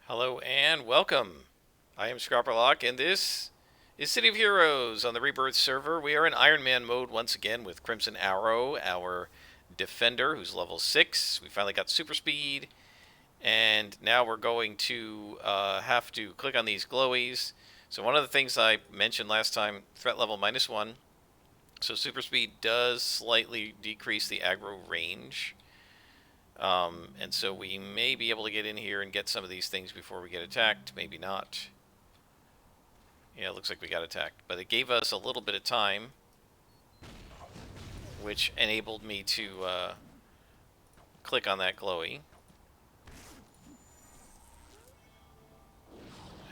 Hello and welcome. I am Scrapperlock, and this is City of Heroes on the Rebirth server. We are in Iron Man mode once again with Crimson Arrow, our defender, who's level 6. We finally got super speed, and now we're going to have to click on these glowies. So one of the things I mentioned last time, threat level -1. So super speed does slightly decrease the aggro range. And so we may be able to get in here and get some of these things before we get attacked. Maybe not. Yeah, it looks like we got attacked. But it gave us a little bit of time, which enabled me to click on that glowy.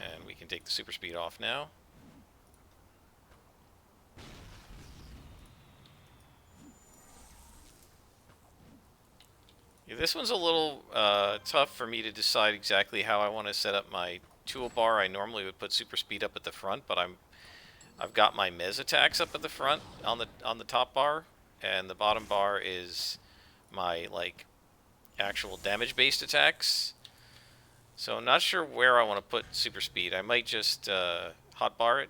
And we can take the super speed off now. Yeah, this one's a little tough for me to decide exactly how I want to set up my toolbar. I normally would put super speed up at the front, but I've got my mez attacks up at the front on the top bar, and the bottom bar is my actual damage based attacks. So I'm not sure where I want to put super speed. I might just hotbar it.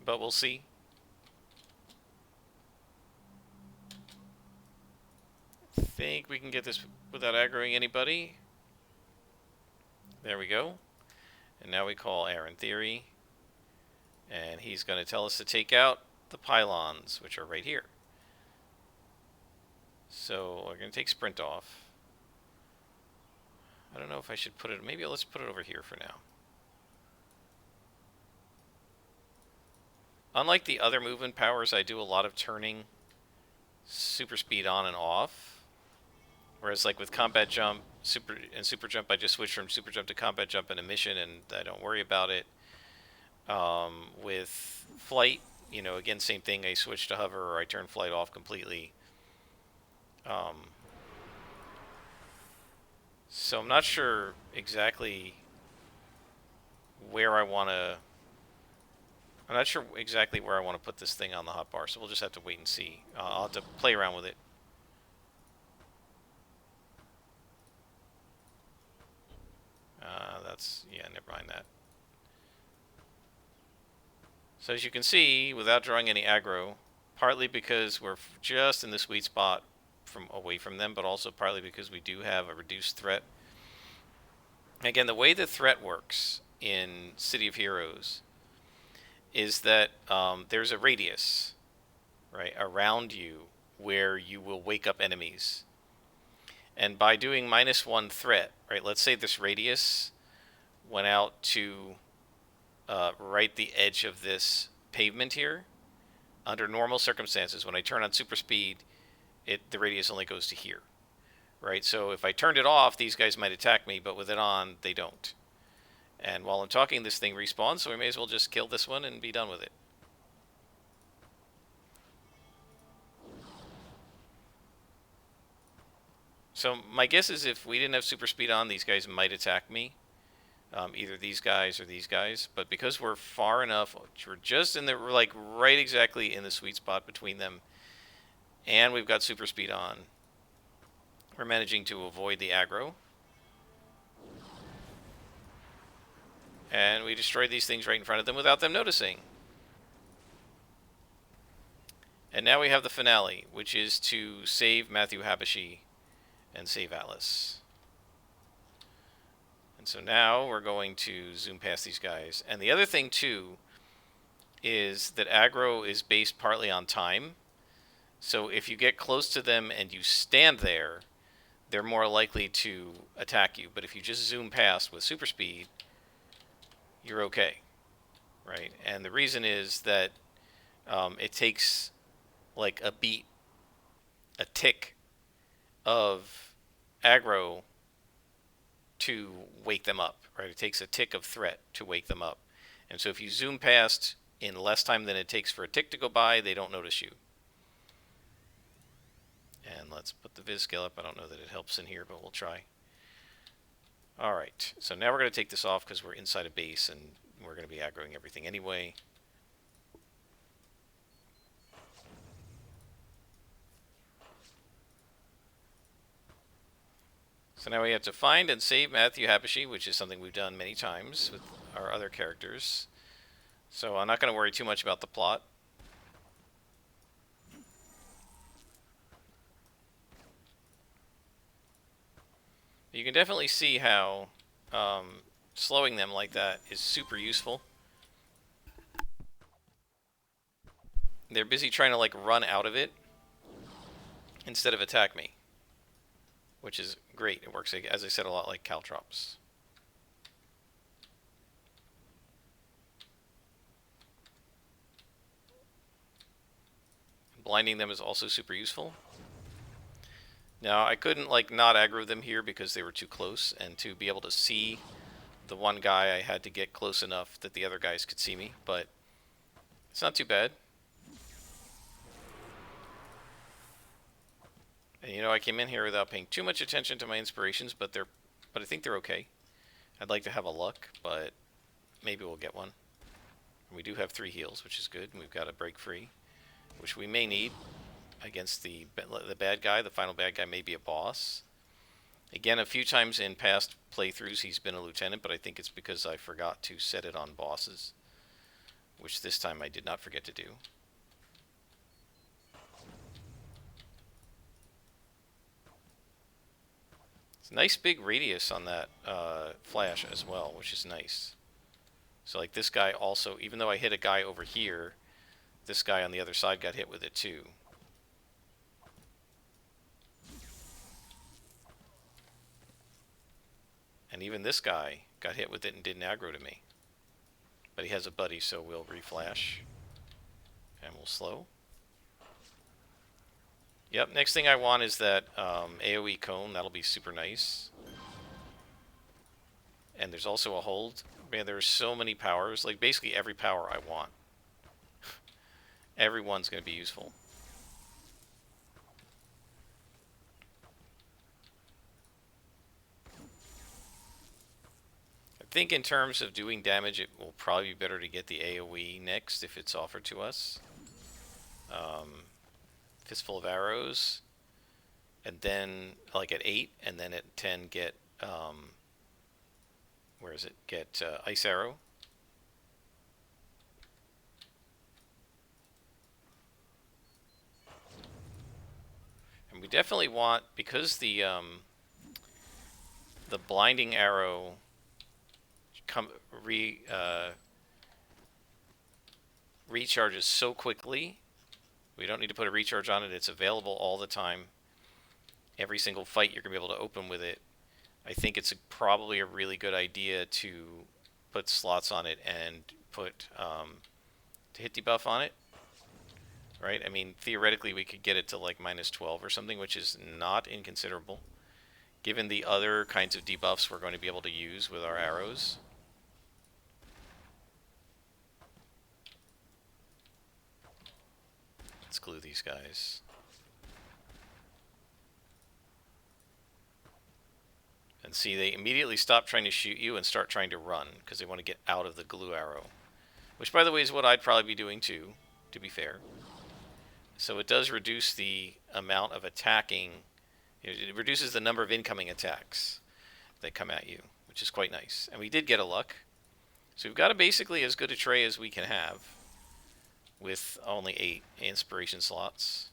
But we'll see. I think we can get this without aggroing anybody. There we go. And now we call Aaron Theory. And he's going to tell us to take out the pylons, which are right here. So we're going to take sprint off. I don't know if I should put it... Maybe let's put it over here for now. Unlike the other movement powers, I do a lot of turning super speed on and off. Whereas like with combat jump, super jump, I just switch from super jump to combat jump in a mission and I don't worry about it. With flight, you know, again, same thing. I switch to hover or I turn flight off completely. So I'm not sure exactly where I want to... I'm not sure exactly where I want to put this thing on the hotbar, so we'll just have to wait and see. I'll have to play around with it. Yeah, never mind that. So as you can see, without drawing any aggro, partly because we're just in the sweet spot away from them, but also partly because we do have a reduced threat. Again, the way the threat works in City of Heroes is that there's a radius, right, around you where you will wake up enemies. And by doing -1 threat, right, let's say this radius went out to right the edge of this pavement here. Under normal circumstances, when I turn on super speed, the radius only goes to here, right? So if I turned it off, these guys might attack me, but with it on, they don't. And while I'm talking, this thing respawns, so we may as well just kill this one and be done with it. So my guess is if we didn't have super speed on, these guys might attack me. Either these guys or these guys. But because we're far enough, we're just in the, like, right exactly in the sweet spot between them. And we've got super speed on. We're managing to avoid the aggro. And we destroyed these things right in front of them without them noticing. And now we have the finale, which is to save Matthew Habashi and save Atlas. And so now we're going to zoom past these guys. And the other thing, too, is that aggro is based partly on time. So if you get close to them and you stand there, they're more likely to attack you. But if you just zoom past with super speed, you're okay, right? And the reason is that it takes like a beat, a tick of aggro to wake them up, right? It takes a tick of threat to wake them up. And so if you zoom past in less time than it takes for a tick to go by, they don't notice you. And let's put the viz scale up. I don't know that it helps in here, but we'll try. Alright, so now we're going to take this off because we're inside a base and we're going to be aggroing everything anyway. So now we have to find and save Matthew Hapashi, which is something we've done many times with our other characters. So I'm not going to worry too much about the plot. You can definitely see how slowing them like that is super useful. They're busy trying to like run out of it instead of attack me, which is great. It works, as I said, a lot like caltrops. Blinding them is also super useful. Now, I couldn't like not aggro them here because they were too close, and to be able to see the one guy, I had to get close enough that the other guys could see me, but it's not too bad. And you know, I came in here without paying too much attention to my inspirations, but I think they're okay. I'd like to have a luck, but maybe we'll get one. We do have 3 heals, which is good, and we've got a break free, which we may need against the bad guy. The final bad guy may be a boss. Again, a few times in past playthroughs he's been a lieutenant, but I think it's because I forgot to set it on bosses, which this time I did not forget to do. It's a nice big radius on that flash as well, which is nice. So like this guy also, even though I hit a guy over here, this guy on the other side got hit with it too. And even this guy got hit with it and didn't aggro to me. But he has a buddy, so we'll reflash. And we'll slow. Yep, next thing I want is that AoE cone. That'll be super nice. And there's also a hold. Man, there's so many powers. Like, basically every power I want. Everyone's going to be useful. I think in terms of doing damage, it will probably be better to get the AoE next if it's offered to us. Fistful of Arrows. And then, like at 8, and then at 10 get, where is it? Get Ice Arrow. And we definitely want, because the blinding arrow recharges so quickly, we don't need to put a recharge on it. It's available all the time. Every single fight you're going to be able to open with it. I think it's probably a really good idea to put slots on it and put to hit debuff on it. Right? I mean, theoretically, we could get it to like -12 or something, which is not inconsiderable, given the other kinds of debuffs we're going to be able to use with our arrows. Let's glue these guys. And see, they immediately stop trying to shoot you and start trying to run, because they want to get out of the glue arrow. Which, by the way, is what I'd probably be doing too, to be fair. So it does reduce the amount of attacking. It reduces the number of incoming attacks that come at you, which is quite nice. And we did get a luck. So we've got basically as good a tray as we can have with only 8 inspiration slots.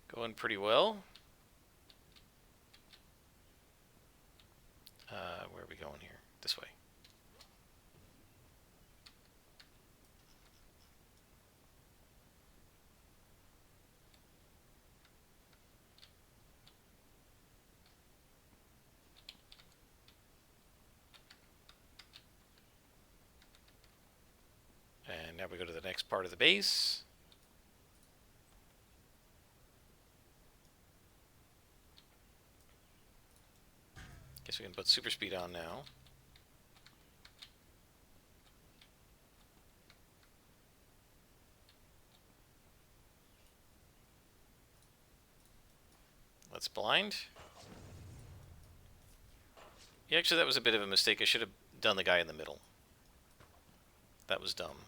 Going pretty well. Where are we going here? This way. And now we go to the next part of the base. Guess we can put super speed on now. Let's blind. Yeah, actually that was a bit of a mistake. I should have done the guy in the middle. That was dumb.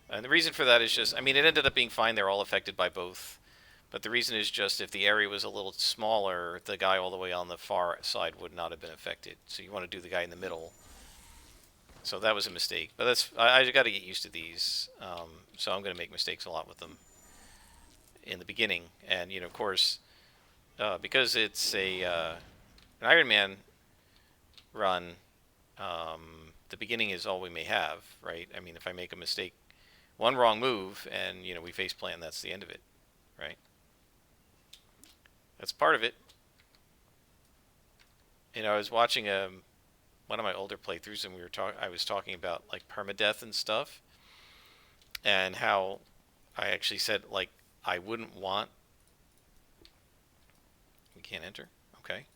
And the reason for that is just, I mean, it ended up being fine. They're all affected by both But the reason is just if the area was a little smaller, the guy all the way on the far side would not have been affected. So you want to do the guy in the middle. So that was a mistake. But that's I got to get used to these. So I'm going to make mistakes a lot with them in the beginning. And, of course, because it's an Iron Man run, the beginning is all we may have, right? I mean, if I make a mistake, one wrong move, and, we face plant, that's the end of it, right? That's part of it. I was watching one of my older playthroughs, and I was talking about like permadeath and stuff, and how I actually said like I wouldn't want. We can't enter. Okay.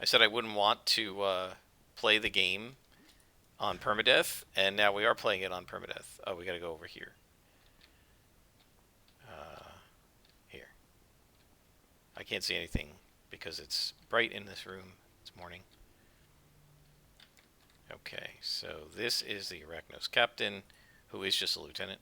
I said I wouldn't want to play the game on permadeath, and now we are playing it on permadeath. Oh, we got to go over here. Here. I can't see anything because it's bright in this room. It's morning. Okay, so this is the Arachnos captain, who is just a lieutenant.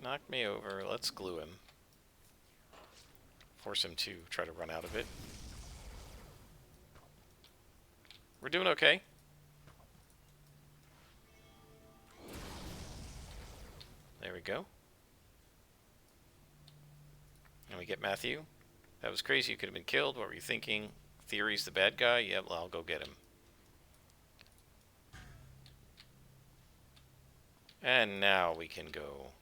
Knock me over. Let's glue him. Force him to try to run out of it. We're doing okay. There we go. And we get Matthew. That was crazy. You could have been killed. What were you thinking? Theory's the bad guy? Yeah, well, I'll go get him. And now we can go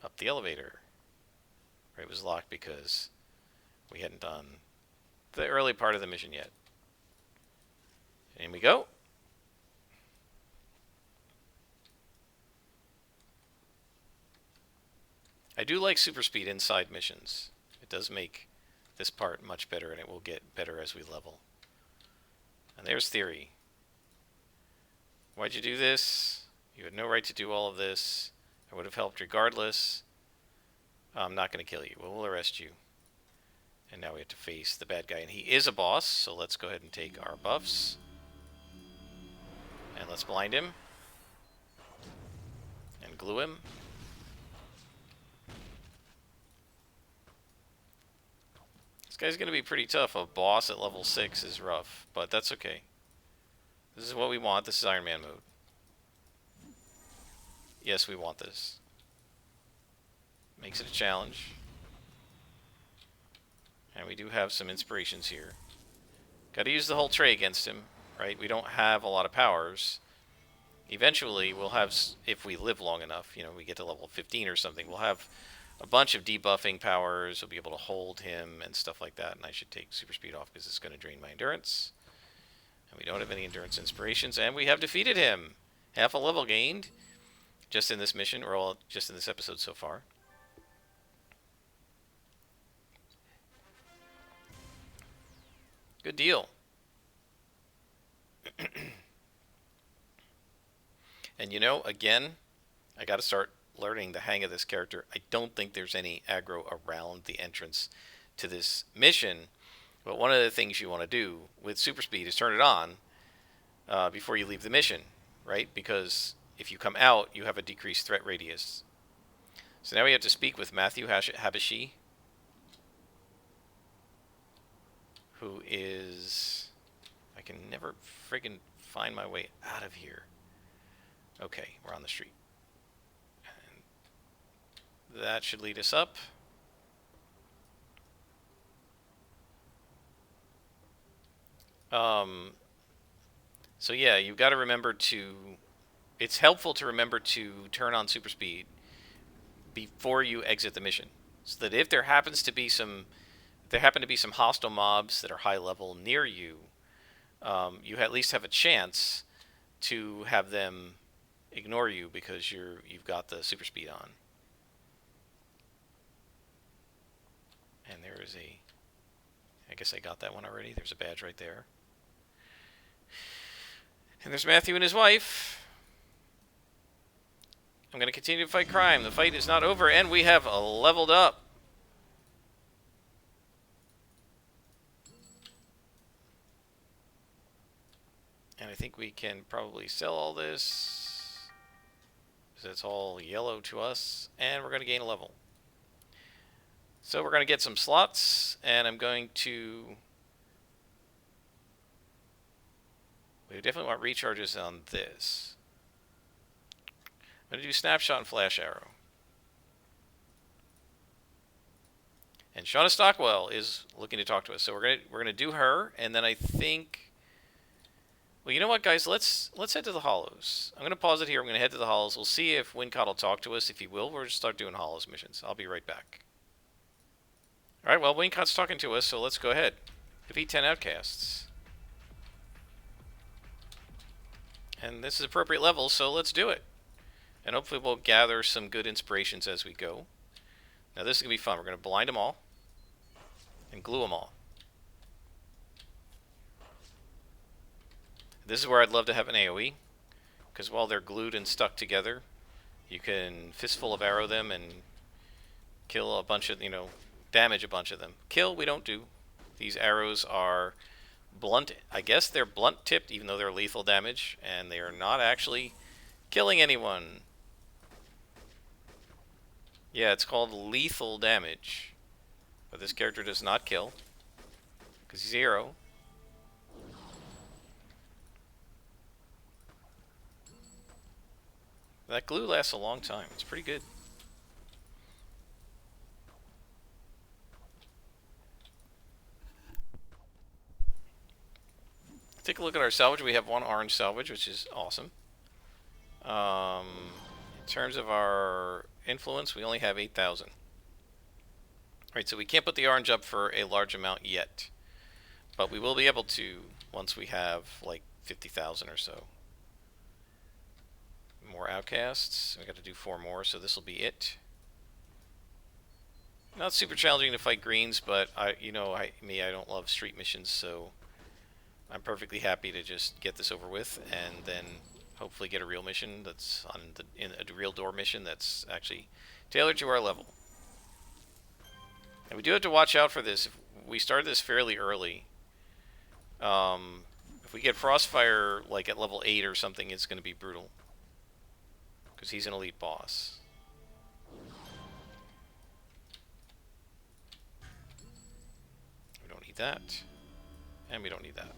up the elevator. It was locked because we hadn't done the early part of the mission yet. In we go. I do like super speed inside missions. It does make this part much better, and it will get better as we level. And there's Theory. Why'd you do this? You had no right to do all of this. I would have helped regardless. I'm not going to kill you. We'll arrest you. And now we have to face the bad guy. And he is a boss, so let's go ahead and take our buffs. And let's blind him. And glue him. This guy's going to be pretty tough. A boss at level 6 is rough, but that's okay. This is what we want. This is Iron Man mode. Yes, we want this. Makes it a challenge. And we do have some inspirations here. Got to use the whole tray against him, right? We don't have a lot of powers. Eventually, we'll have, if we live long enough, we get to level 15 or something, we'll have a bunch of debuffing powers. We'll be able to hold him and stuff like that. And I should take super speed off because it's going to drain my endurance. And we don't have any endurance inspirations. And we have defeated him. Half a level gained. Just in this mission, or just in this episode so far. Good deal. And again, I got to start learning the hang of this character. I don't think there's any aggro around the entrance to this mission. But one of the things you want to do with super speed is turn it on before you leave the mission, right? Because if you come out, you have a decreased threat radius. So now we have to speak with Matthew Habashi, who is... I can never friggin' find my way out of here. Okay, we're on the street. And that should lead us up. So yeah, you've got to remember to... It's helpful to remember to turn on super speed before you exit the mission, so that if there happen to be some hostile mobs that are high level near you, you at least have a chance to have them ignore you because you've got the super speed on. And there is I guess I got that one already. There's a badge right there. And there's Matthew and his wife. I'm going to continue to fight crime. The fight is not over, and we have leveled up. And I think we can probably sell all this, because it's all yellow to us, and we're going to gain a level. So we're going to get some slots, and I'm going to... We definitely want recharges on this. I'm going to do snapshot and flash arrow. And Shauna Stockwell is looking to talk to us, so we're gonna do her, and then I think... Well, you know what, guys? Let's head to the Hollows. I'm gonna pause it here. I'm gonna head to the Hollows. We'll see if Wincott will talk to us. If he will, we'll just start doing Hollows missions. I'll be right back. All right. Well, Wincott's talking to us, so let's go ahead. Defeat 10 outcasts. And this is appropriate level, so let's do it. And hopefully we'll gather some good inspirations as we go. Now this is gonna be fun. We're gonna blind them all and glue them all. This is where I'd love to have an AoE, because while they're glued and stuck together, you can fistful of arrow them and kill a bunch of, damage a bunch of them. Kill, we don't do. These arrows are blunt. I guess they're blunt tipped, even though they're lethal damage, and they are not actually killing anyone. Yeah, it's called lethal damage. But this character does not kill, because he's a hero. That glue lasts a long time. It's pretty good. Take a look at our salvage. We have one orange salvage, which is awesome. In terms of our influence, we only have 8,000. Right, so we can't put the orange up for a large amount yet. But we will be able to once we have like 50,000 or so. More outcasts. We got to do 4 more, so this will be it. Not super challenging to fight greens, but I don't love street missions, so I'm perfectly happy to just get this over with and then hopefully get a real mission that's in a real door mission that's actually tailored to our level. And we do have to watch out for this. If we started this fairly early, if we get Frostfire like at level 8 or something, it's going to be brutal. Because he's an elite boss. We don't need that. And we don't need that.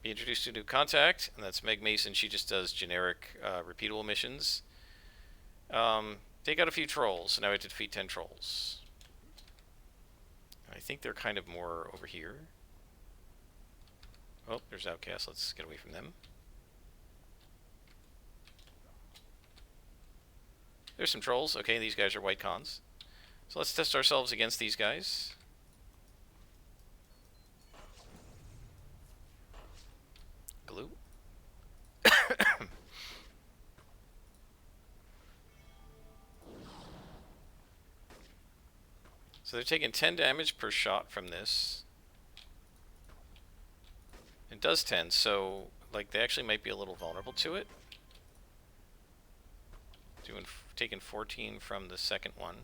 Be introduced to a new contact, and that's Meg Mason. She just does generic, repeatable missions. Take out a few trolls, so now we have to defeat 10 trolls. I think they're kind of more over here. Oh, there's outcasts. Let's get away from them. There's some trolls. Okay, these guys are white cons. So let's test ourselves against these guys. Glue. So they're taking 10 damage per shot from this. It does 10, so like they actually might be a little vulnerable to it. Taking 14 from the second one.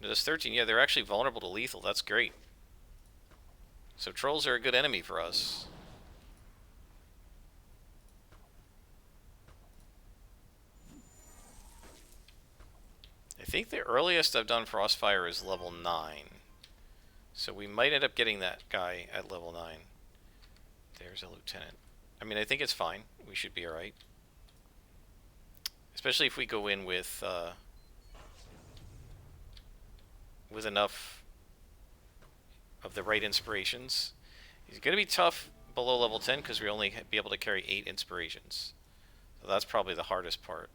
It does 13. Yeah, they're actually vulnerable to lethal. That's great. So trolls are a good enemy for us. I think the earliest I've done Frostfire is level 9. So we might end up getting that guy at level 9. There's a lieutenant. I mean, I think it's fine. We should be alright. Especially if we go in with enough of the right inspirations. He's going to be tough below level 10 because we only be able to carry 8 inspirations. So that's probably the hardest part.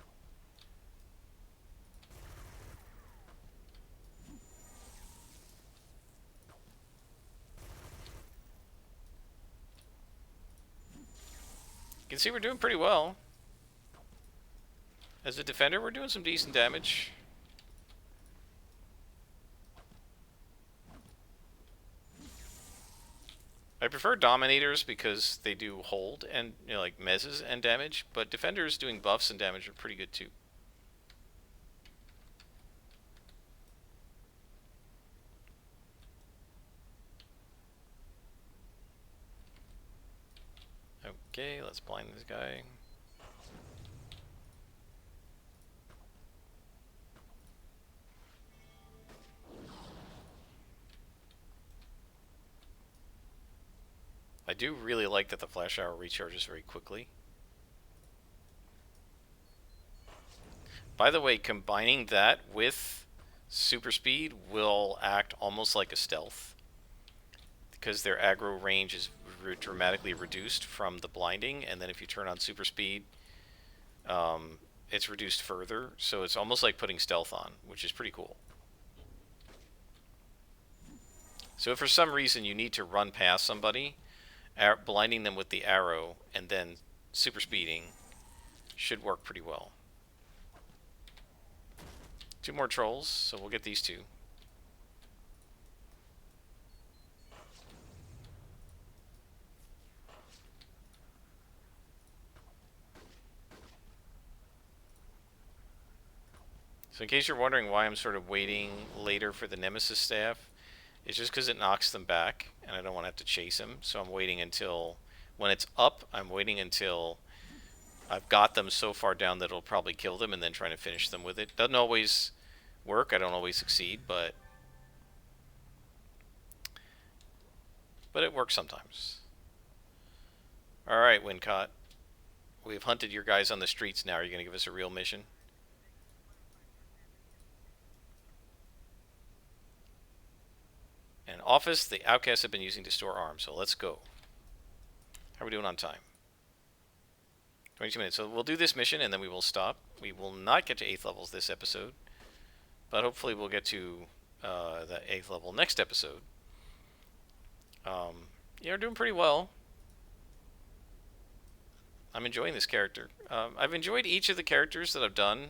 You can see we're doing pretty well. As a defender, we're doing some decent damage. I prefer dominators because they do hold and like mezzes and damage, but defenders doing buffs and damage are pretty good too. Okay, let's blind this guy. I do really like that the flash arrow recharges very quickly. By the way, combining that with super speed will act almost like a stealth, because their aggro range is dramatically reduced from the blinding, and then if you turn on super speed, it's reduced further, so it's almost like putting stealth on, which is pretty cool. So if for some reason you need to run past somebody, blinding them with the arrow and then super speeding should work pretty well. 2 more trolls, so we'll get these 2. So in case you're wondering why I'm sort of waiting later for the Nemesis staff, it's just because it knocks them back, and I don't want to have to chase them, so I'm waiting until, when it's up, I'm waiting until I've got them so far down that it'll probably kill them, and then trying to finish them with it. Doesn't always work, I don't always succeed, but it works sometimes. Alright, Wincott. We've hunted your guys on the streets now. Are you going to give us a real mission? An office the outcasts have been using to store arms, so let's go. How are we doing on time? 22 minutes. So we'll do this mission and then we will stop. We will not get to 8th levels this episode, but hopefully we'll get to the 8th level next episode. Yeah, we're doing pretty well. I'm enjoying this character. I've enjoyed each of the characters that I've done.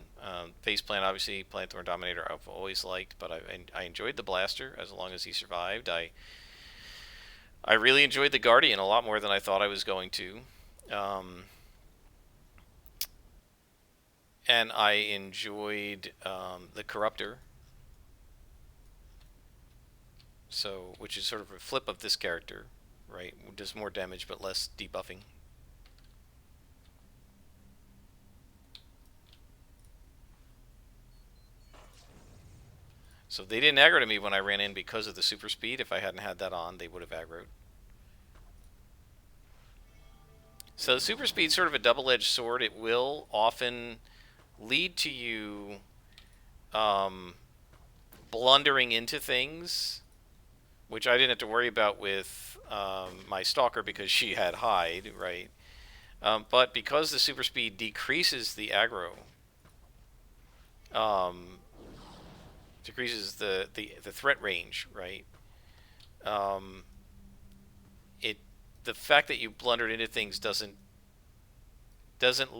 Faceplant, obviously, Plant Thorn Dominator, I've always liked, but I enjoyed the Blaster as long as he survived. I really enjoyed the Guardian a lot more than I thought I was going to. And I enjoyed the Corruptor. So, which is sort of a flip of this character, right? Does more damage but less debuffing. So they didn't aggro to me when I ran in because of the super speed. If I hadn't had that on, they would have aggroed. So the super speed's sort of a double-edged sword. It will often lead to you blundering into things, which I didn't have to worry about with my Stalker because she had hide, right? But because the super speed decreases the aggro, decreases the threat range, right? The fact that you blundered into things doesn't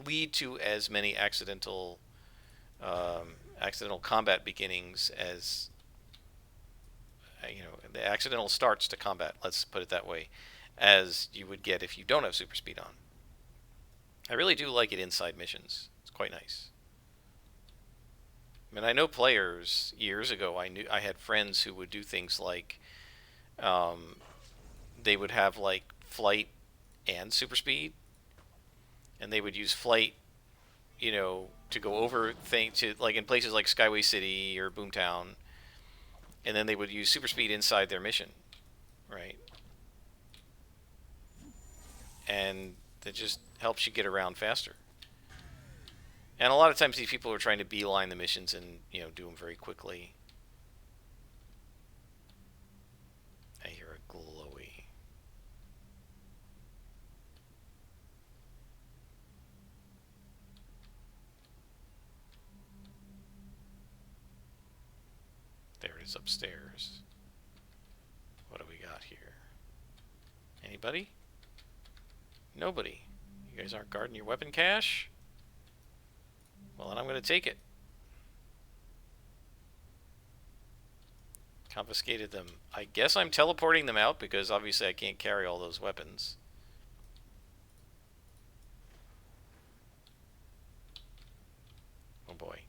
lead to as many accidental combat beginnings as the accidental starts to combat, let's put it that way, as you would get if you don't have super speed on. I really do like it inside missions. It's quite nice. I mean, I know players years ago. I had friends who would do things like they would have like flight and super speed, and they would use flight, to go over things to like in places like Skyway City or Boomtown, and then they would use super speed inside their mission, right? And that just helps you get around faster. And a lot of times these people are trying to beeline the missions and do them very quickly. I hear a glowy. There it is upstairs. What do we got here? Anybody? Nobody. You guys aren't guarding your weapon cache? Well, then I'm going to take it. Confiscated them. I guess I'm teleporting them out because obviously I can't carry all those weapons. Oh boy.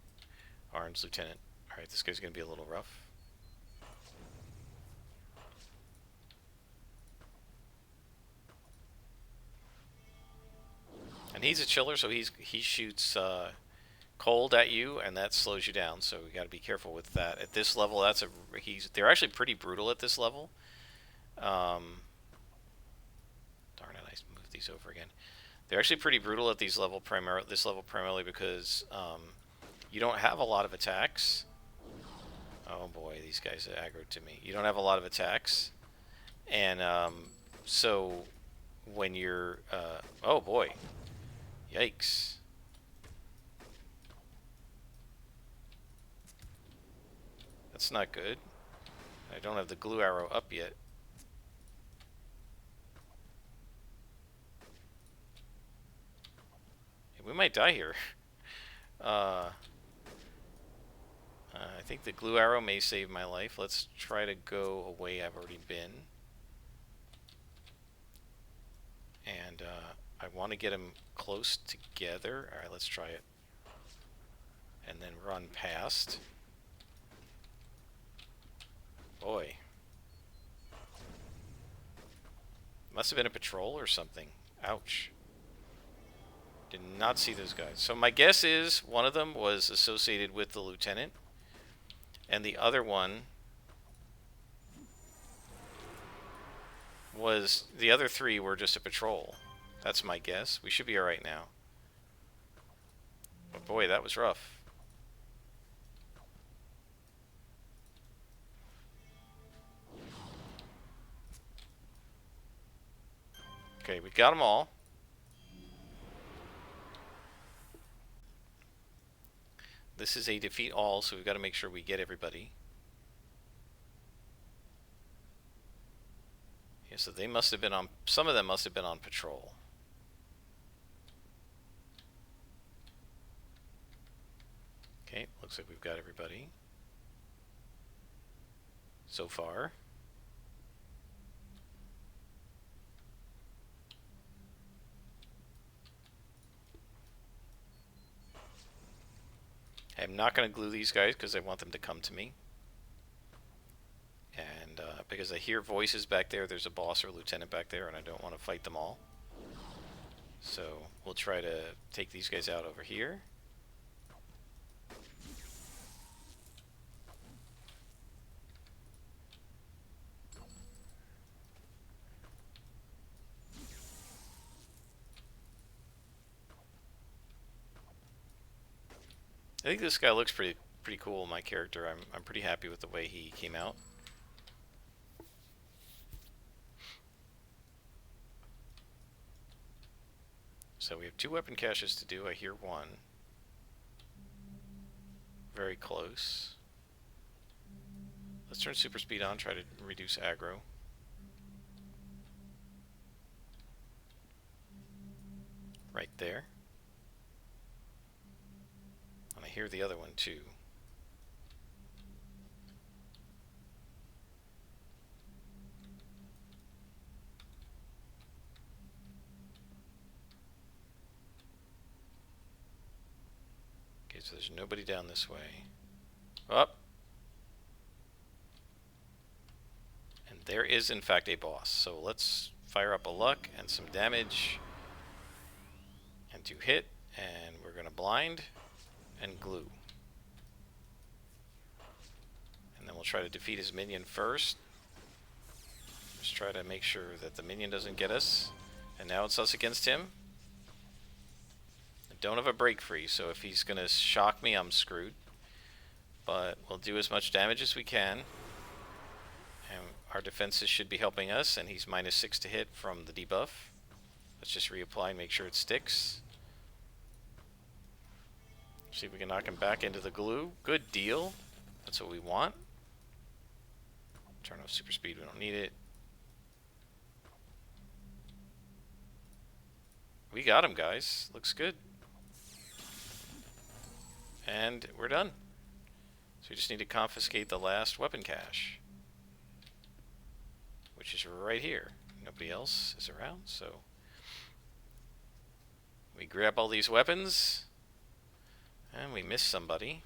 Arms Lieutenant. Alright, this guy's going to be a little rough. And he's a chiller, so he shoots cold at you, and that slows you down. So we got to be careful with that. At this level, they're actually pretty brutal at this level. Darn it, I moved these over again. They're actually pretty brutal at this level primarily because you don't have a lot of attacks. Oh boy, these guys are aggroed to me. You don't have a lot of attacks, and so when you're oh boy, yikes. That's not good. I don't have the glue arrow up yet. We might die here. I think the glue arrow may save my life. Let's try to go away. I've already been. And I want to get them close together. Alright, let's try it. And then run past. Boy. Must have been a patrol or something. Ouch. Did not see those guys. So my guess is one of them was associated with the lieutenant. And the other one was... The other three were just a patrol. That's my guess. We should be alright now. But boy, that was rough. Okay, we got them all. This is a defeat all, so we've got to make sure we get everybody. Yeah, so they must have been on... Some of them must have been on patrol. Okay, looks like we've got everybody. So far. I'm not going to glue these guys because I want them to come to me. And because I hear voices back there, there's a boss or a lieutenant back there, and I don't want to fight them all. So we'll try to take these guys out over here. I think this guy looks pretty cool, my character. I'm pretty happy with the way he came out. So we have 2 weapon caches to do. I hear one. Very close. Let's turn super speed on, try to reduce aggro. Right there. And I hear the other one too. Okay, so there's nobody down this way. Up. And there is in fact a boss. So let's fire up a luck and some damage. And 2 hit. And we're going to blind and glue. And then we'll try to defeat his minion first. Just try to make sure that the minion doesn't get us. And now it's us against him. I don't have a break free, so if he's going to shock me, I'm screwed. But we'll do as much damage as we can. And our defenses should be helping us, and he's -6 to hit from the debuff. Let's just reapply and make sure it sticks. See if we can knock him back into the glue. Good deal. That's what we want. Turn off super speed, we don't need it. We got him, guys. Looks good. And we're done. So we just need to confiscate the last weapon cache, which is right here. Nobody else is around, so we grab all these weapons, and we miss somebody.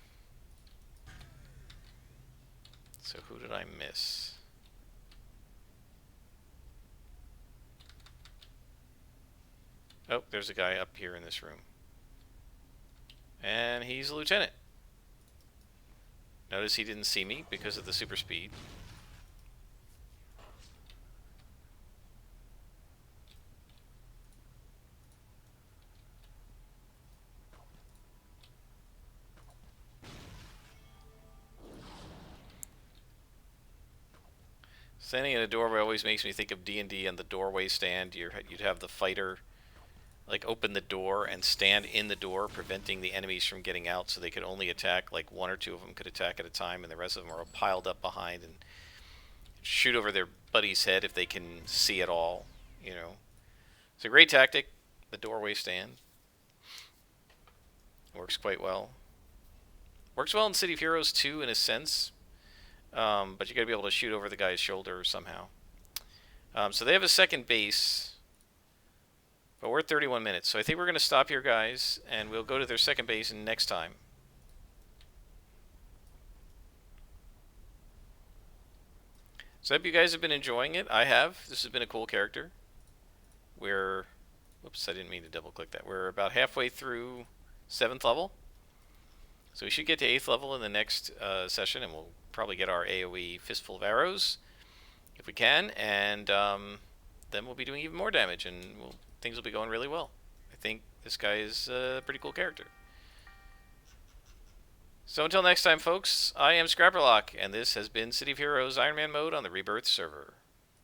So who did I miss? Oh, there's a guy up here in this room. And he's a lieutenant. Notice he didn't see me because of the super speed. Standing in a doorway always makes me think of D&D and the doorway stand. You'd have the fighter like open the door and stand in the door, preventing the enemies from getting out, so they could only attack, like one or two of them could attack at a time, and the rest of them are piled up behind and shoot over their buddy's head if they can see at all. You know, it's a great tactic. The doorway stand works quite well. Works well in City of Heroes too, in a sense, but you got to be able to shoot over the guy's shoulder somehow. So they have a second base, but we're at 31 minutes, so I think we're going to stop here, guys, and we'll go to their second base next time. So I hope you guys have been enjoying it. I have. This has been a cool character. We're... Whoops, I didn't mean to double click that. We're about halfway through 7th level. So we should get to 8th level in the next session, and we'll probably get our AoE Fistful of Arrows, if we can, and then we'll be doing even more damage, and things will be going really well. I think this guy is a pretty cool character. So until next time, folks, I am Scrapperlock, and this has been City of Heroes Iron Man mode on the Rebirth server.